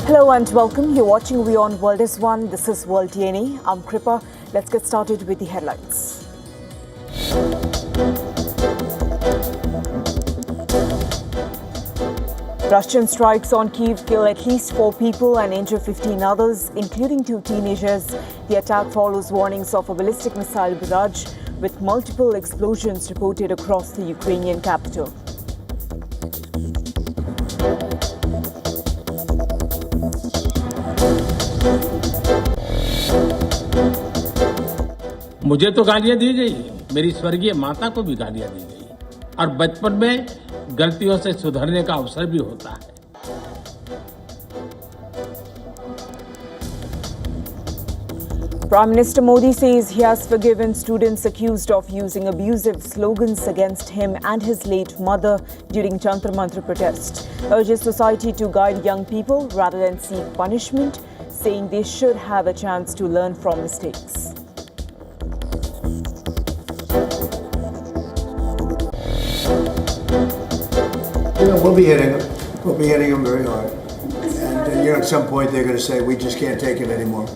Hello and welcome. You're watching WION World is One. This is World DNA. I'm Kripa. Let's get started with the headlines. Russian strikes on Kyiv kill at least 4 people and injure 15 others, including 2 teenagers. The attack follows warnings of a ballistic missile barrage, with multiple explosions reported across the Ukrainian capital. मुझे तो गालियां दी गई, मेरी स्वर्गीय माता को भी गालियां दी गई और बचपन में गलतियों से सुधरने का अवसर भी होता है. Prime Minister Modi says he has forgiven students accused of using abusive slogans against him and his late mother during Jantar Mantar protest. Urges society to guide young people rather than seek punishment, saying they should have a chance to learn from mistakes. We'll be hitting them. We'll be hitting them very hard. And at some point they're going to say, we just can't take it anymore.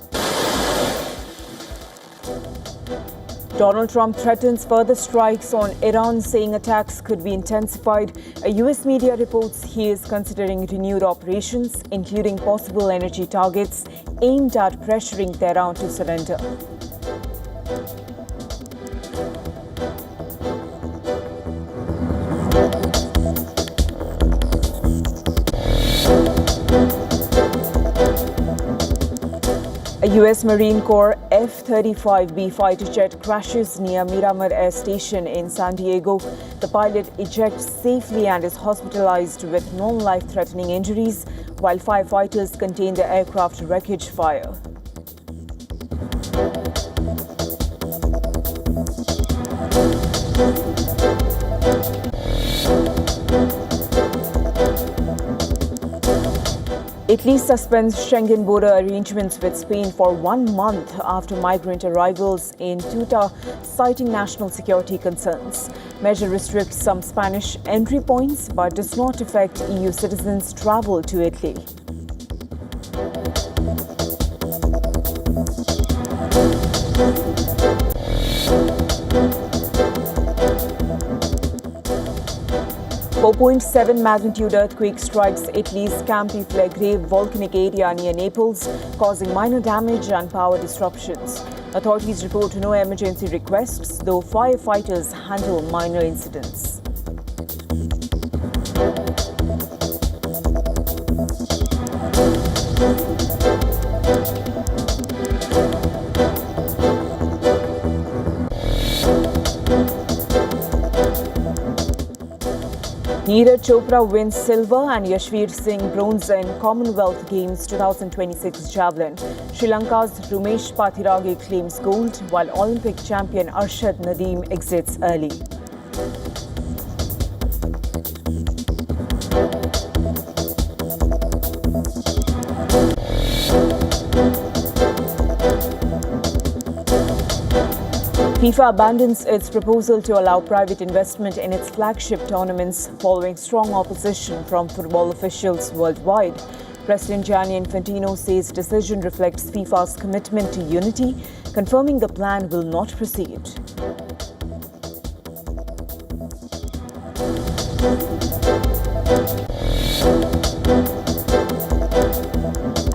Donald Trump threatens further strikes on Iran, saying attacks could be intensified. A US media reports he is considering renewed operations, including possible energy targets aimed at pressuring Tehran to surrender. A US Marine Corps F-35B fighter jet crashes near Miramar Air Station in San Diego. The pilot ejects safely and is hospitalized with non-life-threatening injuries, while firefighters contain the aircraft wreckage fire. Italy suspends Schengen border arrangements with Spain for 1 month after migrant arrivals in Ceuta, citing national security concerns. Measure restricts some Spanish entry points but does not affect EU citizens' travel to Italy. A 4.7 magnitude earthquake strikes Italy's Campi Flegrei volcanic area near Naples, causing minor damage and power disruptions. Authorities report no emergency requests, though firefighters handle minor incidents. Neeraj Chopra wins silver and Yashveer Singh bronze in Commonwealth Games 2026 javelin. Sri Lanka's Rumesh Pathirage claims gold, while Olympic champion Arshad Nadeem exits early. FIFA abandons its proposal to allow private investment in its flagship tournaments following strong opposition from football officials worldwide. President Gianni Infantino says decision reflects FIFA's commitment to unity, confirming the plan will not proceed.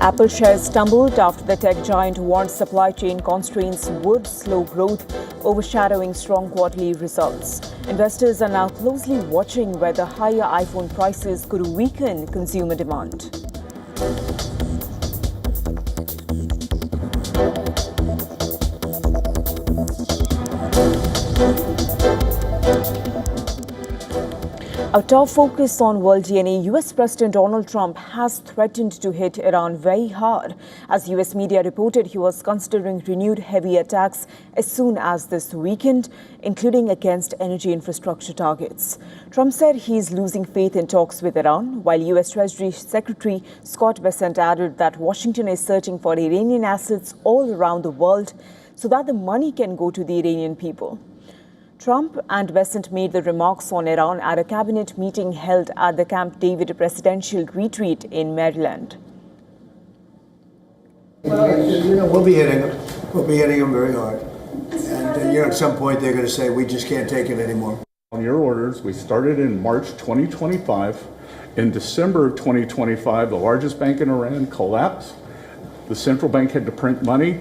Apple shares stumbled after the tech giant warned supply chain constraints would slow growth, overshadowing strong quarterly results. Investors are now closely watching whether higher iPhone prices could weaken consumer demand. Our top focus on World DNA. US President Donald Trump has threatened to hit Iran very hard. As US media reported, he was considering renewed heavy attacks as soon as this weekend, including against energy infrastructure targets. Trump said he is losing faith in talks with Iran, while US Treasury Secretary Scott Bessent added that Washington is searching for Iranian assets all around the world so that the money can go to the Iranian people. Trump and Bessent made the remarks on Iran at a cabinet meeting held at the Camp David presidential retreat in Maryland. We'll be hitting them. We'll be hitting them very hard. And, at some point they're going to say, we just can't take it anymore. On your orders, we started in March 2025. In December of 2025, the largest bank in Iran collapsed. The central bank had to print money,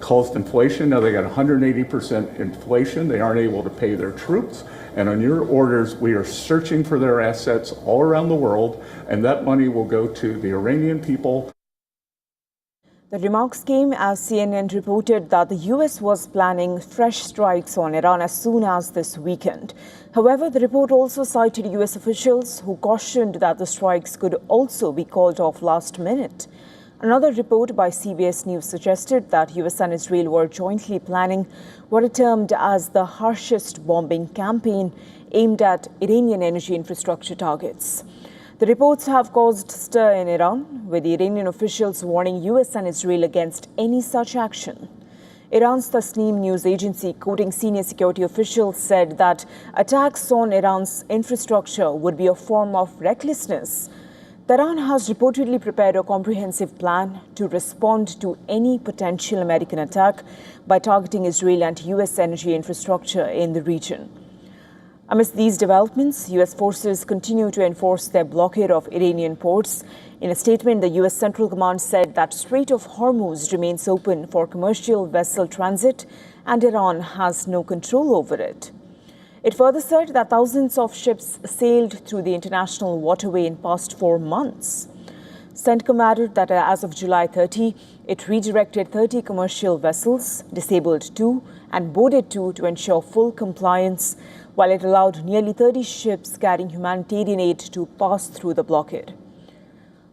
caused inflation. Now they got 180% inflation. They aren't able to pay their troops. And on your orders, we are searching for their assets all around the world, and that money will go to the Iranian people. The remarks came as CNN reported that the US was planning fresh strikes on Iran as soon as this weekend. However, the report also cited US officials who cautioned that the strikes could also be called off last minute. Another report by CBS News suggested that US and Israel were jointly planning what it termed as the harshest bombing campaign aimed at Iranian energy infrastructure targets. The reports have caused stir in Iran, with the Iranian officials warning US and Israel against any such action. Iran's Tasnim news agency, quoting senior security officials, said that attacks on Iran's infrastructure would be a form of recklessness. Tehran has reportedly prepared a comprehensive plan to respond to any potential American attack by targeting Israel and US energy infrastructure in the region. Amidst these developments, US forces continue to enforce their blockade of Iranian ports. In a statement, the US Central Command said that Strait of Hormuz remains open for commercial vessel transit and Iran has no control over it. It further said that thousands of ships sailed through the international waterway in past 4 months. CENTCOM added that as of July 30, it redirected 30 commercial vessels, disabled 2 and boarded 2 to ensure full compliance, while it allowed nearly 30 ships carrying humanitarian aid to pass through the blockade.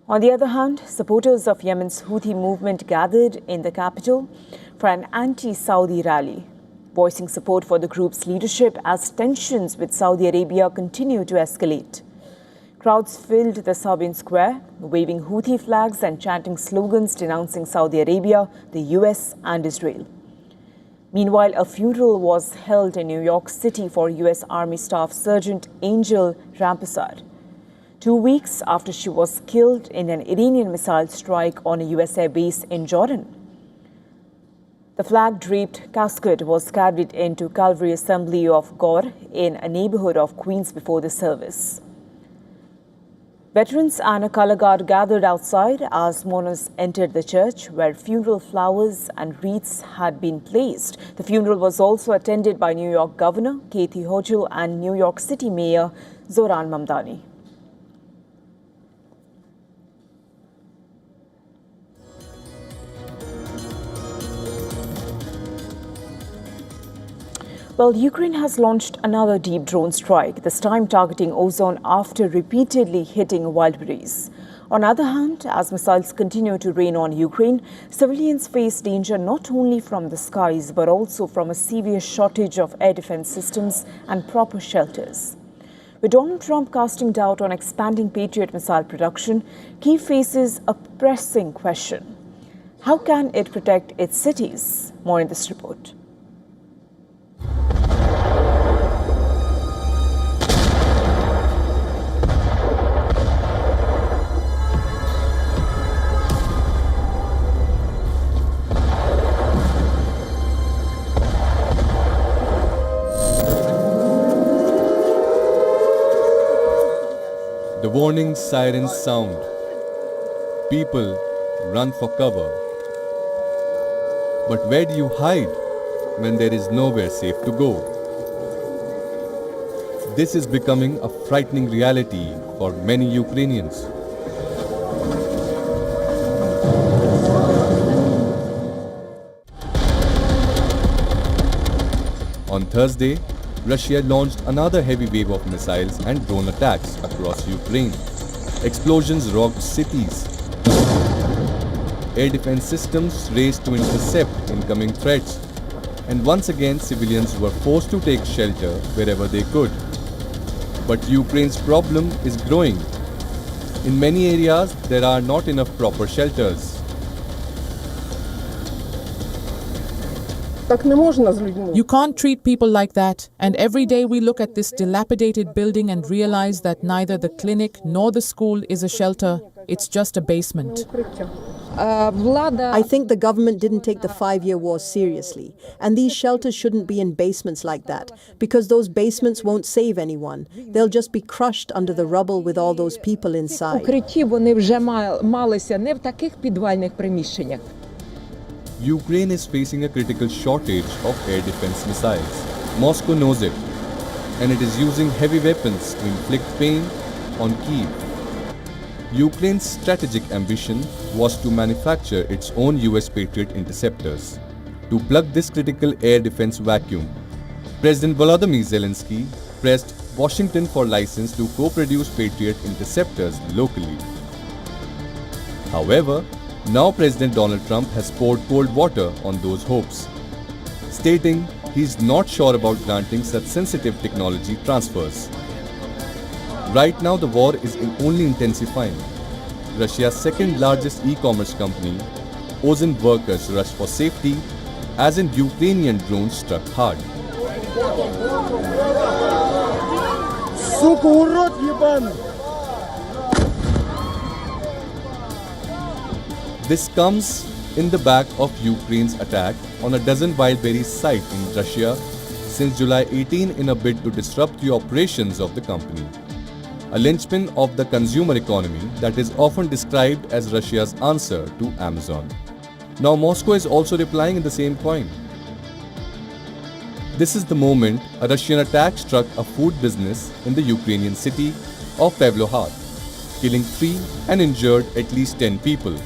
On the other hand, supporters of Yemen's Houthi movement gathered in the capital for an anti-Saudi rally, voicing support for the group's leadership as tensions with Saudi Arabia continue to escalate. Crowds filled the Sabian Square, waving Houthi flags and chanting slogans denouncing Saudi Arabia, the US and Israel. Meanwhile, a funeral was held in New York City for US Army Staff Sergeant Angel Rampersad, 2 weeks after she was killed in an Iranian missile strike on a US air base in Jordan. The flag-draped casket was carried into Calvary Assembly of God in a neighborhood of Queens before the service. Veterans and a color guard gathered outside as mourners entered the church, where funeral flowers and wreaths had been placed. The funeral was also attended by New York Governor Kathy Hochul and New York City Mayor Zohran Mamdani. Well, Ukraine has launched another deep drone strike, this time targeting ozone after repeatedly hitting wildberries. On the other hand, as missiles continue to rain on Ukraine, civilians face danger not only from the skies but also from a severe shortage of air defense systems and proper shelters. With Donald Trump casting doubt on expanding Patriot missile production, Kyiv faces a pressing question. How can it protect its cities? More in this report. The warning sirens sound. People run for cover. But where do you hide when there is nowhere safe to go? This is becoming a frightening reality for many Ukrainians. On Thursday, Russia launched another heavy wave of missiles and drone attacks across Ukraine. Explosions rocked cities. Air defense systems raced to intercept incoming threats. And once again, civilians were forced to take shelter wherever they could. But Ukraine's problem is growing. In many areas, there are not enough proper shelters. You can't treat people like that, and every day we look at this dilapidated building and realize that neither the clinic nor the school is a shelter, it's just a basement. I think the government didn't take the 5-year war seriously, and these shelters shouldn't be in basements like that, because those basements won't save anyone. They'll just be crushed under the rubble with all those people inside. Укритті вони вже малися не в таких підвальних приміщеннях. Ukraine is facing a critical shortage of air defense missiles. Moscow knows it, and it is using heavy weapons to inflict pain on Kyiv. Ukraine's strategic ambition was to manufacture its own US Patriot interceptors. To plug this critical air defense vacuum, President Volodymyr Zelensky pressed Washington for license to co-produce Patriot interceptors locally. However, now President Donald Trump has poured cold water on those hopes, stating he's not sure about granting such sensitive technology transfers. Right now, the war is only intensifying. Russia's second largest e-commerce company, Ozon workers rushed for safety, as in Ukrainian drones struck hard. This comes in the back of Ukraine's attack on a dozen wildberries sites in Russia since July 18 in a bid to disrupt the operations of the company. A linchpin of the consumer economy that is often described as Russia's answer to Amazon. Now Moscow is also replying in the same coin. This is the moment a Russian attack struck a food business in the Ukrainian city of Pavlohar, killing 3 and injured at least 10 people.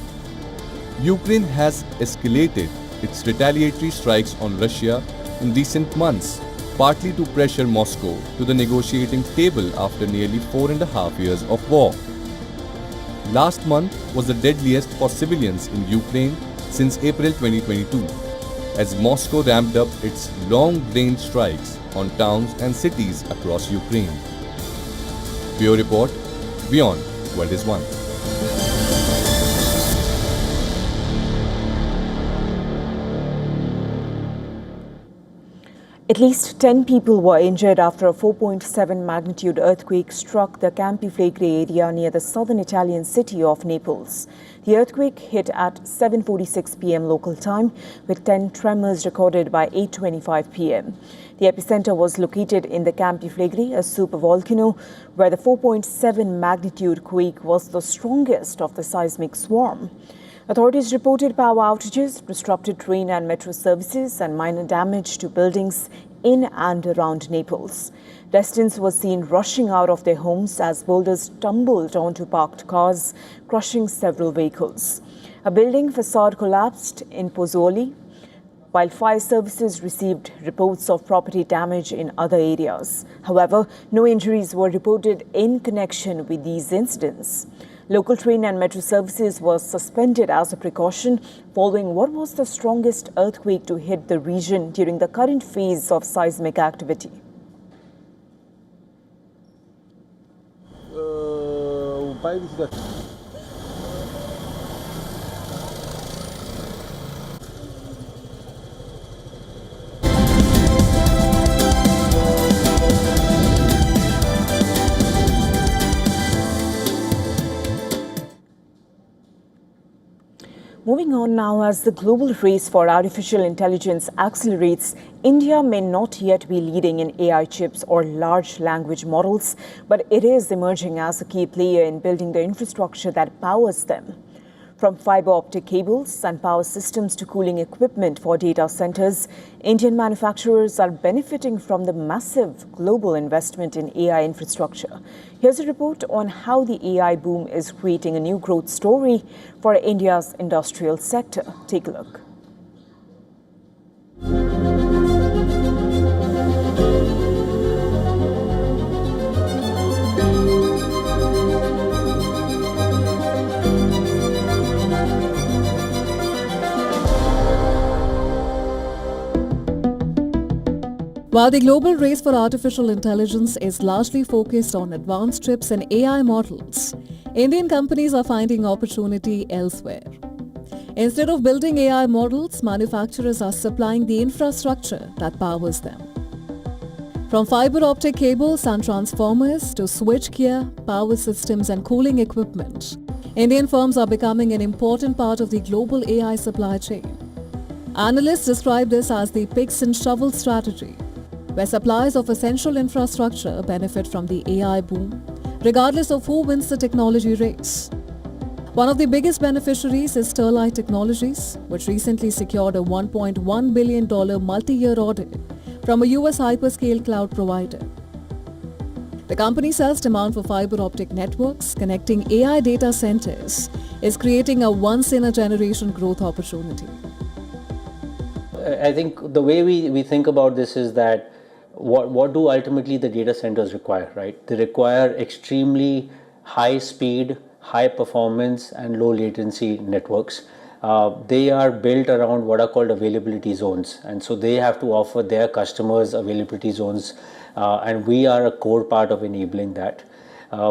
Ukraine has escalated its retaliatory strikes on Russia in recent months, partly to pressure Moscow to the negotiating table after nearly 4.5 years of war. Last month was the deadliest for civilians in Ukraine since April 2022, as Moscow ramped up its long-range strikes on towns and cities across Ukraine. Bureau Report, WION World is One. At least 10 people were injured after a 4.7 magnitude earthquake struck the Campi Flegrei area near the southern Italian city of Naples. The earthquake hit at 7:46 p.m. local time, with 10 tremors recorded by 8:25 p.m. The epicenter was located in the Campi Flegrei, a supervolcano, where the 4.7 magnitude quake was the strongest of the seismic swarm. Authorities reported power outages, disrupted train and metro services, and minor damage to buildings in and around Naples. Residents were seen rushing out of their homes as boulders tumbled onto parked cars, crushing several vehicles. A building facade collapsed in Pozzuoli, while fire services received reports of property damage in other areas. However, no injuries were reported in connection with these incidents. Local train and metro services were suspended as a precaution following what was the strongest earthquake to hit the region during the current phase of seismic activity. Moving on now, as the global race for artificial intelligence accelerates, India may not yet be leading in AI chips or large language models, but it is emerging as a key player in building the infrastructure that powers them. From fiber optic cables and power systems to cooling equipment for data centers, Indian manufacturers are benefiting from the massive global investment in AI infrastructure. Here's a report on how the AI boom is creating a new growth story for India's industrial sector. Take a look. While the global race for artificial intelligence is largely focused on advanced chips and AI models, Indian companies are finding opportunity elsewhere. Instead of building AI models, manufacturers are supplying the infrastructure that powers them. From fiber optic cables and transformers to switchgear, power systems and cooling equipment, Indian firms are becoming an important part of the global AI supply chain. Analysts describe this as the picks and shovels strategy, where suppliers of essential infrastructure benefit from the AI boom, regardless of who wins the technology race. One of the biggest beneficiaries is Sterlite Technologies, which recently secured a $1.1 billion multi-year order from a US hyperscale cloud provider. The company says demand for fiber optic networks connecting AI data centers is creating a once-in-a-generation growth opportunity. I think the way we think about this is that what do ultimately the data centers require, right? They require extremely high speed, high performance and low latency networks. They are built around what are called availability zones, and so they have to offer their customers availability zones, and we are a core part of enabling that.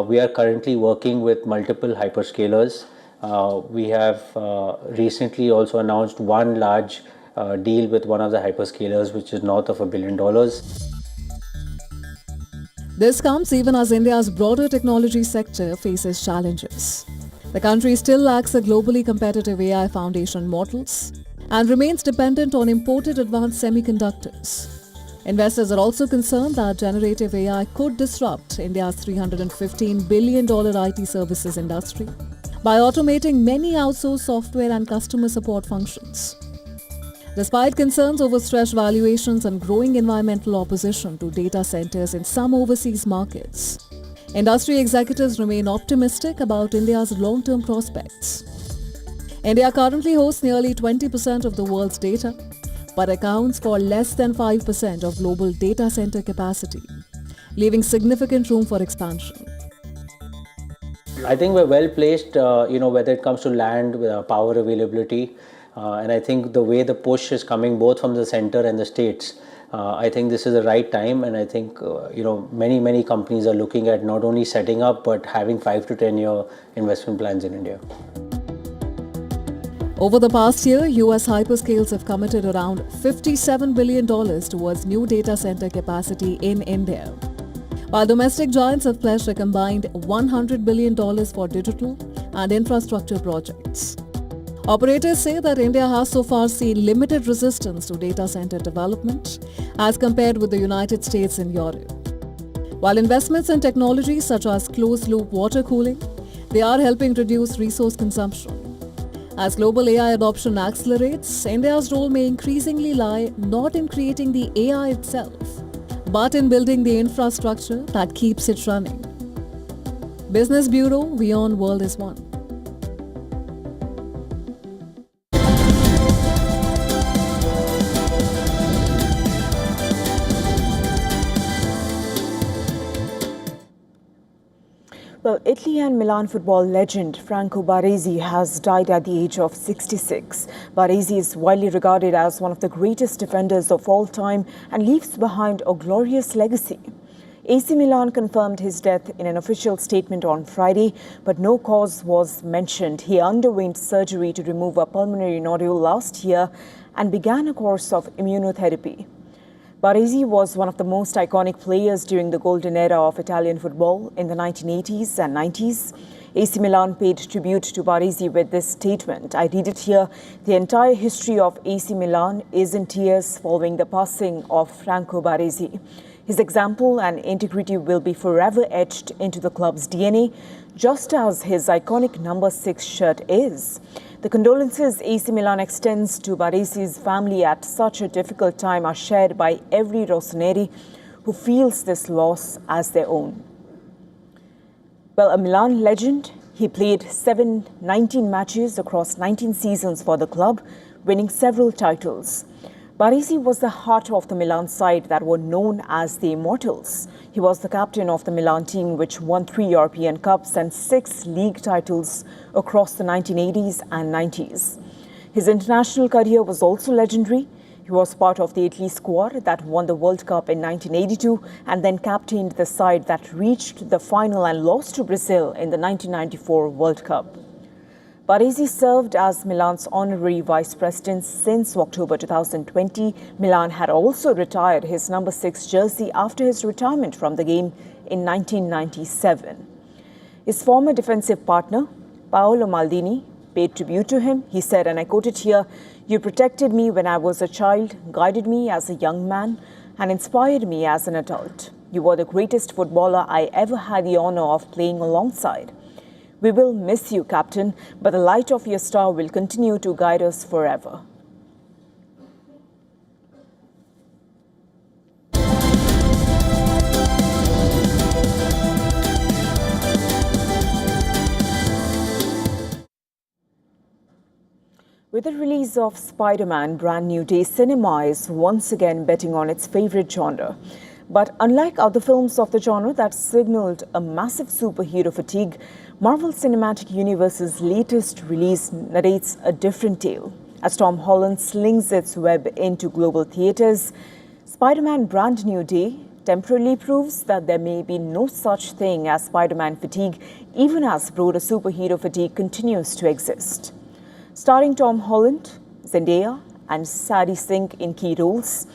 We are currently working with multiple hyperscalers. We have recently also announced one large deal with one of the hyperscalers, which is north of $1 billion. This comes even as India's broader technology sector faces challenges. The country still lacks a globally competitive AI foundation models and remains dependent on imported advanced semiconductors. Investors are also concerned that generative AI could disrupt India's $315 billion IT services industry by automating many outsourced software and customer support functions. Despite concerns over stretched valuations and growing environmental opposition to data centers in some overseas markets, industry executives remain optimistic about India's long-term prospects. India currently hosts nearly 20% of the world's data, but accounts for less than 5% of global data center capacity, leaving significant room for expansion. I think we're well placed, whether it comes to land, power availability, and I think the way the push is coming both from the center and the states, I think this is the right time, and I think many companies are looking at not only setting up but having 5 to 10 year investment plans in India. Over the past year, US hyperscales have committed around $57 billion towards new data center capacity in India, while domestic giants have pledged a combined $100 billion for digital and infrastructure projects. Operators say that India has so far seen limited resistance to data center development as compared with the United States and Europe. While investments in technologies such as closed-loop water cooling, they are helping reduce resource consumption. As global AI adoption accelerates, India's role may increasingly lie not in creating the AI itself, but in building the infrastructure that keeps it running. Business Bureau, WION World is One. Well, Italy and Milan football legend Franco Baresi has died at the age of 66. Baresi is widely regarded as one of the greatest defenders of all time and leaves behind a glorious legacy. AC Milan confirmed his death in an official statement on Friday, but no cause was mentioned. He underwent surgery to remove a pulmonary nodule last year and began a course of immunotherapy. Baresi was one of the most iconic players during the golden era of Italian football in the 1980s and 90s. AC Milan paid tribute to Baresi with this statement. I read it here. The entire history of AC Milan is in tears following the passing of Franco Baresi. His example and integrity will be forever etched into the club's DNA, just as his iconic number 6 shirt is. The condolences AC Milan extends to Baresi's family at such a difficult time are shared by every Rossoneri who feels this loss as their own. Well, a Milan legend, he played 19 matches across 19 seasons for the club, winning several titles. Baresi was the heart of the Milan side that were known as the Immortals. He was the captain of the Milan team, which won 3 European Cups and 6 league titles across the 1980s and 90s. His international career was also legendary. He was part of the Italy squad that won the World Cup in 1982 and then captained the side that reached the final and lost to Brazil in the 1994 World Cup. Baresi served as Milan's honorary vice president since October 2020. Milan had also retired his number 6 jersey after his retirement from the game in 1997. His former defensive partner, Paolo Maldini paid tribute to him. He said, and I quote it here, "You protected me when I was a child, guided me as a young man, and inspired me as an adult. You were the greatest footballer I ever had the honor of playing alongside. We will miss you, Captain, but the light of your star will continue to guide us forever." With the release of Spider-Man Brand New Day, cinema is once again betting on its favorite genre. But unlike other films of the genre that signaled a massive superhero fatigue, Marvel Cinematic Universe's latest release narrates a different tale. As Tom Holland slings its web into global theaters, Spider-Man Brand New Day temporarily proves that there may be no such thing as Spider-Man fatigue, even as broader superhero fatigue continues to exist. Starring Tom Holland, Zendaya, and Sadie Sink in key roles,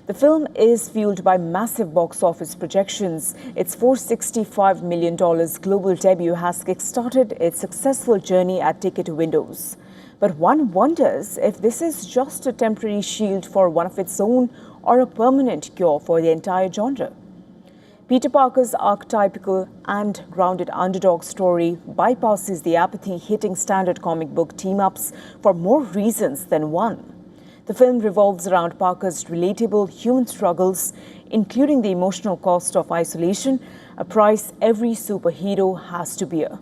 the film is fueled by massive box office projections. Its $465 million global debut has kickstarted its successful journey at ticket windows. But one wonders if this is just a temporary shield for one of its own or a permanent cure for the entire genre. Peter Parker's archetypical and grounded underdog story bypasses the apathy-hitting standard comic book team-ups for more reasons than one. The film revolves around Parker's relatable human struggles, including the emotional cost of isolation, a price every superhero has to bear.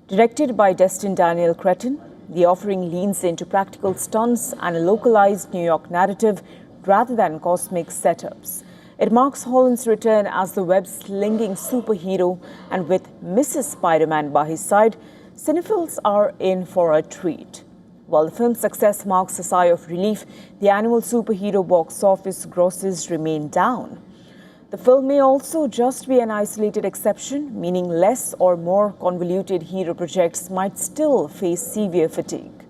Directed by Destin Daniel Cretton, the offering leans into practical stunts and a localized New York narrative rather than cosmic setups. It marks Holland's return as the web-slinging superhero, and with Mrs. Spider-Man by his side, cinephiles are in for a treat. While the film's success marks a sigh of relief, the annual superhero box office grosses remain down. The film may also just be an isolated exception, meaning less or more convoluted hero projects might still face severe fatigue.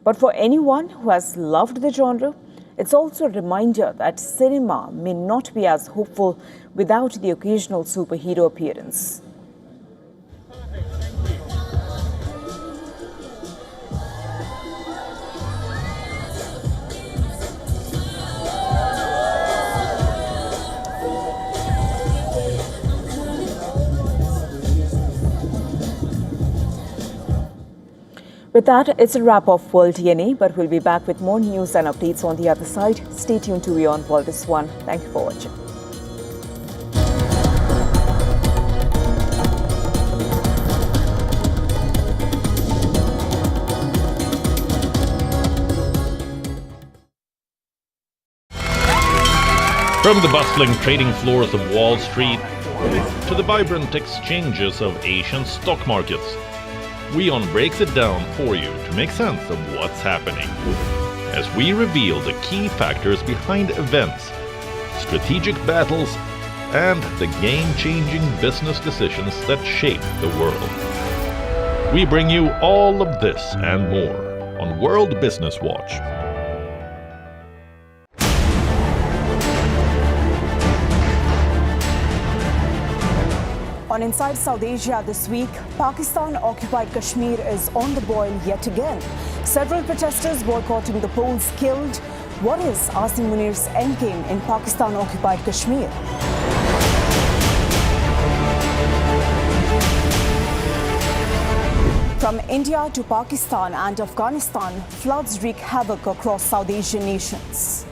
But for anyone who has loved the genre, it's also a reminder that cinema may not be as hopeful without the occasional superhero appearance. With that, it's a wrap of World DNA, but we'll be back with more news and updates on the other side. Stay tuned to WION World this one. Thank you for watching. From the bustling trading floors of Wall Street to the vibrant exchanges of Asian stock markets, WION breaks it down for you to make sense of what's happening, as we reveal the key factors behind events, strategic battles, and the game-changing business decisions that shape the world. We bring you all of this and more on World Business Watch. On Inside South Asia this week, Pakistan-occupied Kashmir is on the boil yet again. Several protesters boycotting the polls killed. What is Asim Munir's endgame in Pakistan-occupied Kashmir? From India to Pakistan and Afghanistan, floods wreak havoc across South Asian nations.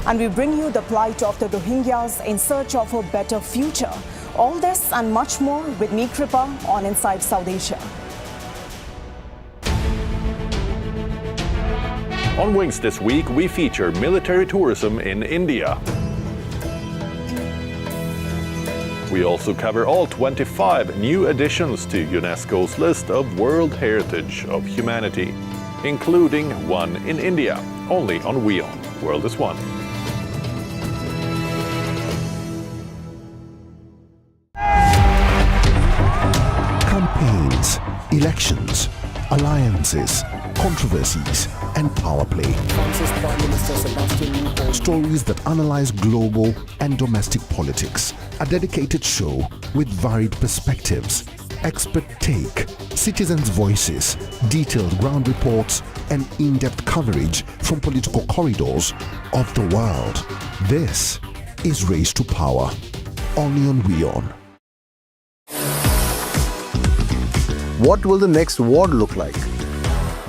And we bring you the plight of the Rohingyas in search of a better future. All this and much more with me, Kripa, on Inside South Asia. On Wings this week, we feature military tourism in India. We also cover all 25 new additions to UNESCO's list of World Heritage of Humanity, including one in India, only on WION World is One. Campaigns, elections, alliances, controversies, and power play. Stories that analyze global and domestic politics. A dedicated show with varied perspectives, expert take, citizens' voices, detailed ground reports, and in-depth coverage from political corridors of the world. This is Race to Power, only on WION. What will the next war look like?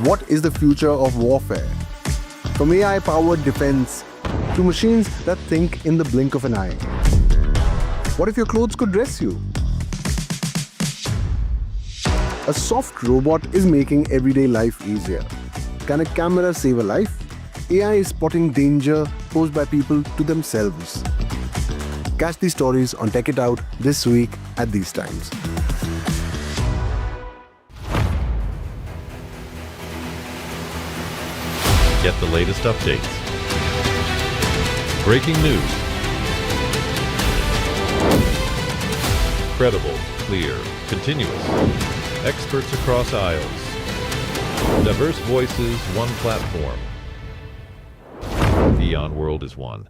What is the future of warfare? From AI-powered defense to machines that think in the blink of an eye. What if your clothes could dress you? A soft robot is making everyday life easier. Can a camera save a life? AI is spotting danger posed by people to themselves. Catch these stories on Tech It Out this week at these times. Get the latest updates. Breaking news. Credible, clear, continuous. Experts across aisles. Diverse voices, one platform. WION World is one.